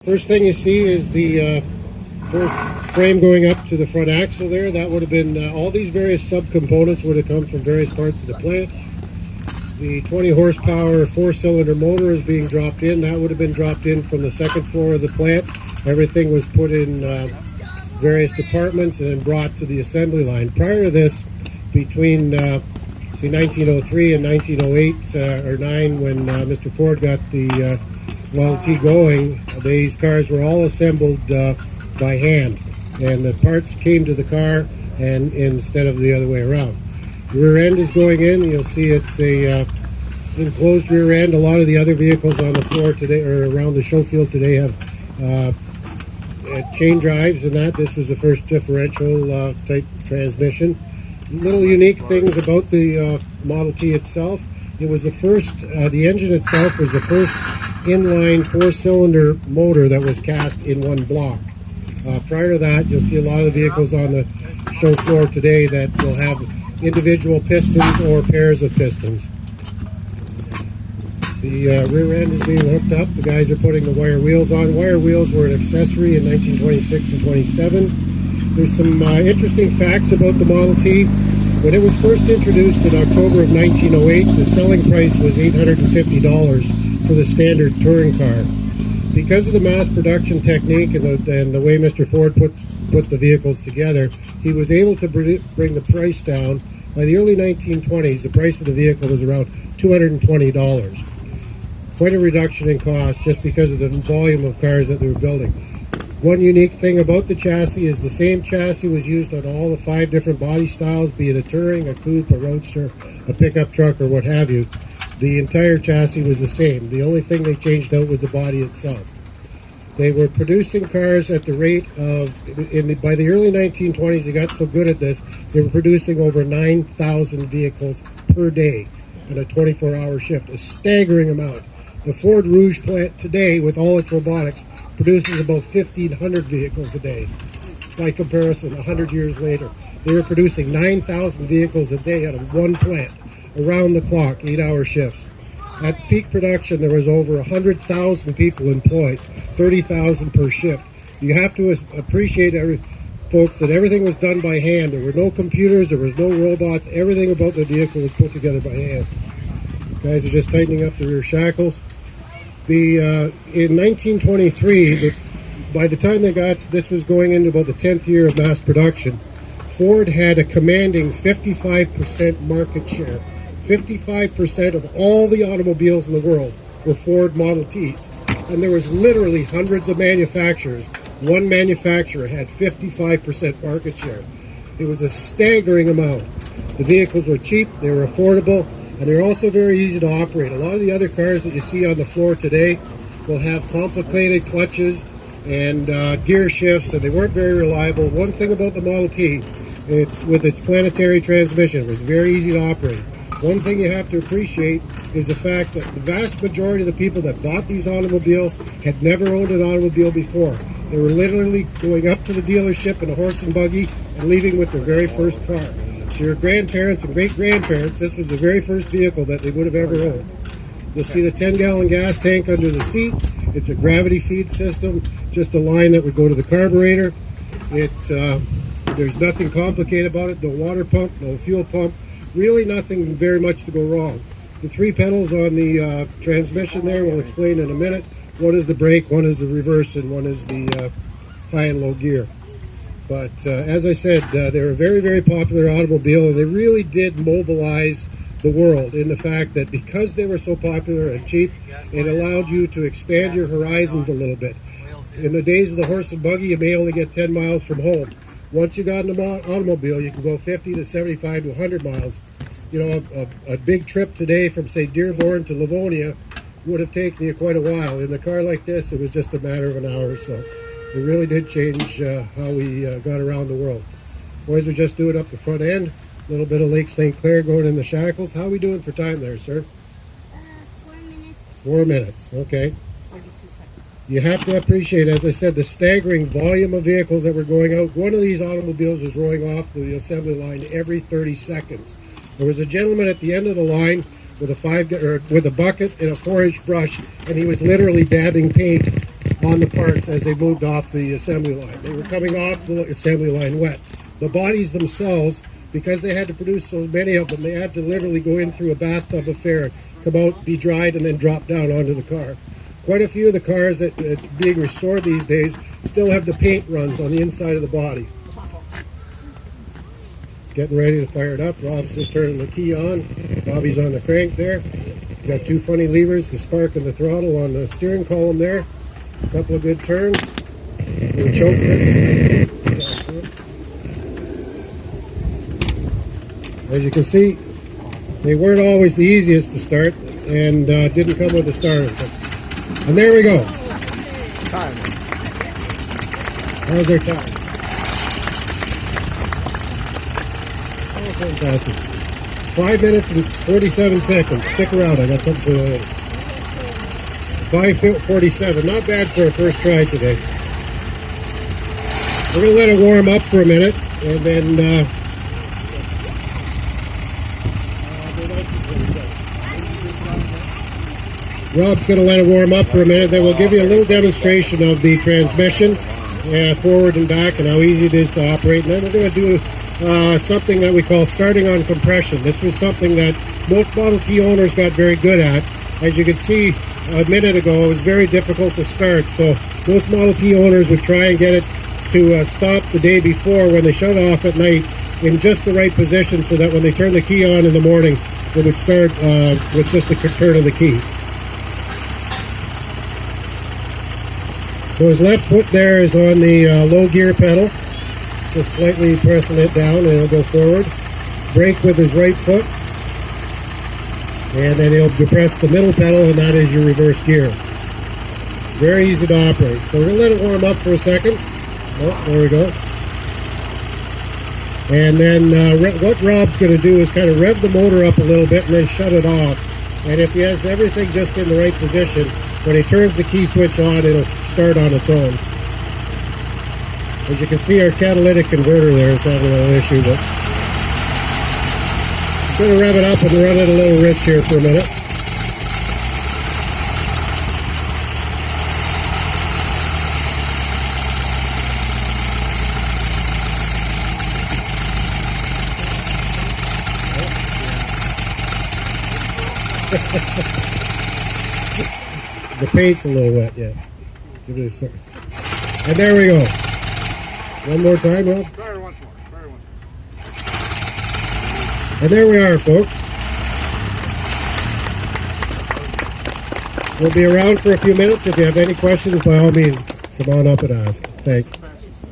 First thing you see is the frame going up to the front axle there. That would have been, all these various subcomponents would have come from various parts of the plant. The 20 horsepower 4-cylinder motor is being dropped in. That would have been dropped in from the second floor of the plant. Everything was put in various departments and then brought to the assembly line. Prior to this, between 1903 and 1908 or 9, when Mr. Ford got the Model T going, these cars were all assembled by hand, and the parts came to the car and instead of the other way around. The rear end is going in. You'll see it's a enclosed rear end. A lot of the other vehicles on the floor today or around the show field today have chain drives and that. This was the first differential type transmission. Little unique things about the Model T itself. It was the first, the engine itself was the first inline 4-cylinder motor that was cast in one block. Prior to that, you'll see a lot of the vehicles on the show floor today that will have individual pistons or pairs of pistons. The rear end is being hooked up. The guys are putting the wire wheels on. Wire wheels were an accessory in 1926 and 27. There's some interesting facts about the Model T. When it was first introduced in October of 1908, the selling price was $850 for the standard touring car. Because of the mass production technique and the way Mr. Ford put the vehicles together, he was able to bring the price down. By the early 1920s, the price of the vehicle was around $220. Quite a reduction in cost just because of the volume of cars that they were building. One unique thing about the chassis is the same chassis was used on all the 5 different body styles, be it a touring, a coupe, a roadster, a pickup truck, or what have you. The entire chassis was the same. The only thing they changed out was the body itself. They were producing cars at the rate of, by the early 1920s, they got so good at this, they were producing over 9,000 vehicles per day in a 24-hour shift, a staggering amount. The Ford Rouge plant today, with all its robotics, produces about 1,500 vehicles a day. By comparison, 100 years later, they were producing 9,000 vehicles a day out of one plant, around the clock, 8-hour shifts. At peak production, there was over 100,000 people employed, 30,000 per shift. You have to appreciate, folks, that everything was done by hand. There were no computers, there was no robots. Everything about the vehicle was put together by hand. Guys are just tightening up the rear shackles. In 1923, by the time they got, this was going into about the 10th year of mass production, Ford had a commanding 55% market share. 55% of all the automobiles in the world were Ford Model Ts. And there was literally hundreds of manufacturers. One manufacturer had 55% market share. It was a staggering amount. The vehicles were cheap, they were affordable, and they're also very easy to operate. A lot of the other cars that you see on the floor today will have complicated clutches and gear shifts, and they weren't very reliable. One thing about the Model T, with its planetary transmission, it was very easy to operate. One thing you have to appreciate is the fact that the vast majority of the people that bought these automobiles had never owned an automobile before. They were literally going up to the dealership in a horse and buggy and leaving with their very first car. So your grandparents and great-grandparents, this was the very first vehicle that they would have ever owned. You'll see the 10-gallon gas tank under the seat. It's a gravity feed system, just a line that would go to the carburetor. There's nothing complicated about it. No water pump, no fuel pump. Really nothing very much to go wrong. The 3 pedals on the transmission there we'll explain in a minute. One is the brake, one is the reverse, and one is the high and low gear. But as I said, they're a very, very popular automobile, and they really did mobilize the world in the fact that because they were so popular and cheap, it allowed you to expand your horizons a little bit. In the days of the horse and buggy, you may only get 10 miles from home. Once you got in an automobile, you can go 50 to 75 to 100 miles. You know, a big trip today from, say, Dearborn to Livonia would have taken you quite a while. In a car like this, it was just a matter of an hour or so. It really did change how we got around the world. Boys are just doing up the front end. A little bit of Lake St. Clair going in the shackles. How are we doing for time there, sir? 4 minutes. 4 minutes, okay. 42 seconds. You have to appreciate, as I said, the staggering volume of vehicles that were going out. One of these automobiles was rolling off the assembly line every 30 seconds. There was a gentleman at the end of the line with a bucket and a 4-inch brush, and he was literally dabbing paint on the parts as they moved off the assembly line. They were coming off the assembly line wet. The bodies themselves, because they had to produce so many of them, they had to literally go in through a bathtub affair, come out, be dried, and then drop down onto the car. Quite a few of the cars that being restored these days still have the paint runs on the inside of the body. Getting ready to fire it up. Rob's just turning the key on. Bobby's on the crank there. Got two funny levers, the spark and the throttle on the steering column there. A couple of good turns. The choke there. As you can see, they weren't always the easiest to start and didn't come with a starter. And there we go. Time. How's their time? Oh, fantastic. 5 minutes and 47 seconds. Stick around, I got something for you later. 5:47, not bad for a first try today. We're going to let it warm up for a minute, and then Rob's going to let it warm up for a minute, then we'll give you a little demonstration of the transmission, forward and back, and how easy it is to operate. And then we're going to do something that we call starting on compression. This was something that most Model T owners got very good at. As you can see a minute ago, it was very difficult to start, so most Model T owners would try and get it to stop the day before when they shut off at night in just the right position so that when they turn the key on in the morning, it would start with just the turn of the key. So his left foot there is on the low gear pedal, just slightly pressing it down and it'll go forward. Brake with his right foot, and then he'll depress the middle pedal, and that is your reverse gear. Very easy to operate. So we're going to let it warm up for a second. Oh, there we go. And then what Rob's going to do is kind of rev the motor up a little bit and then shut it off. And if he has everything just in the right position, when he turns the key switch on, it'll start on its own. As you can see, our catalytic converter there is having a little issue, but I'm going to rev it up and run it a little rich here for a minute. The paint's a little wet, yeah. Give it a second. And there we go. One more time, Rob. Try it once more. Try it once more. And there we are, folks. We'll be around for a few minutes. If you have any questions, by all means, come on up and ask. Thanks.